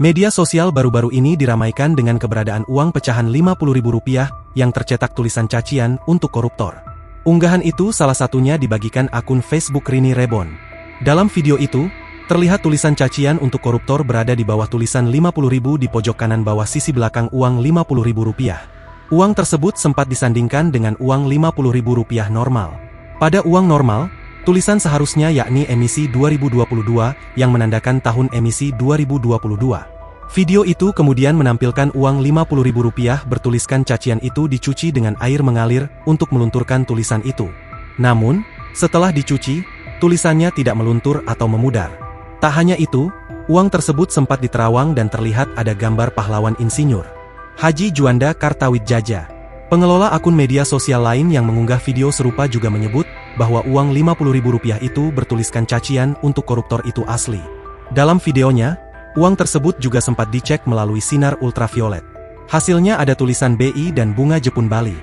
Media sosial baru-baru ini diramaikan dengan keberadaan uang pecahan Rp50.000 yang tercetak tulisan cacian untuk koruptor. Unggahan itu salah satunya dibagikan akun Facebook Rini Rebon. Dalam video itu, terlihat tulisan cacian untuk koruptor berada di bawah tulisan Rp50.000 di pojok kanan bawah sisi belakang uang Rp50.000. Uang tersebut sempat disandingkan dengan uang Rp50.000 normal. Pada uang normal, tulisan seharusnya yakni emisi 2022 yang menandakan tahun emisi 2022. Video itu kemudian menampilkan uang Rp50.000 bertuliskan cacian itu dicuci dengan air mengalir untuk melunturkan tulisan itu. Namun, setelah dicuci, tulisannya tidak meluntur atau memudar. Tak hanya itu, uang tersebut sempat diterawang dan terlihat ada gambar pahlawan insinyur Haji Juanda Kartawidjaja. Pengelola akun media sosial lain yang mengunggah video serupa juga menyebut bahwa uang Rp50.000 itu bertuliskan cacian untuk koruptor itu asli. Dalam videonya, uang tersebut juga sempat dicek melalui sinar ultraviolet. Hasilnya ada tulisan BI dan bunga Jepun Bali.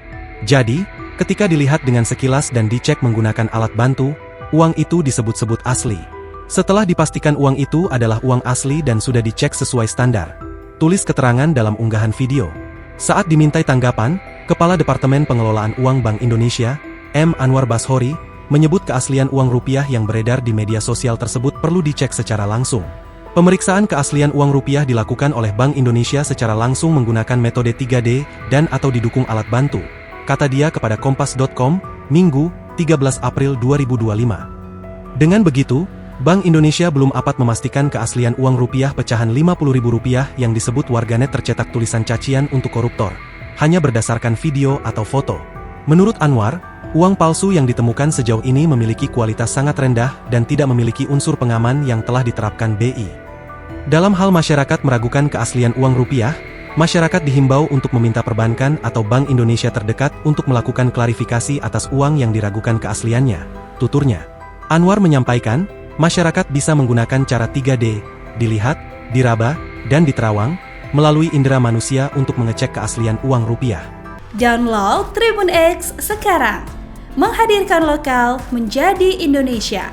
Jadi, ketika dilihat dengan sekilas dan dicek menggunakan alat bantu, uang itu disebut-sebut asli. Setelah dipastikan uang itu adalah uang asli dan sudah dicek sesuai standar, tulis keterangan dalam unggahan video. Saat dimintai tanggapan, Kepala Departemen Pengelolaan Uang Bank Indonesia, M. Anwar Bashori, menyebut keaslian uang rupiah yang beredar di media sosial tersebut perlu dicek secara langsung. Pemeriksaan keaslian uang rupiah dilakukan oleh Bank Indonesia secara langsung menggunakan metode 3D dan atau didukung alat bantu, kata dia kepada Kompas.com, Minggu, 13 April 2025. Dengan begitu, Bank Indonesia belum apat memastikan keaslian uang rupiah pecahan Rp50.000 yang disebut warganet tercetak tulisan cacian untuk koruptor, hanya berdasarkan video atau foto. Menurut Anwar, uang palsu yang ditemukan sejauh ini memiliki kualitas sangat rendah dan tidak memiliki unsur pengaman yang telah diterapkan BI. Dalam hal masyarakat meragukan keaslian uang rupiah, masyarakat dihimbau untuk meminta perbankan atau Bank Indonesia terdekat untuk melakukan klarifikasi atas uang yang diragukan keasliannya, tuturnya. Anwar menyampaikan, masyarakat bisa menggunakan cara 3D, dilihat, diraba, dan diterawang, melalui indera manusia untuk mengecek keaslian uang rupiah. Download Tribun X sekarang, menghadirkan lokal menjadi Indonesia.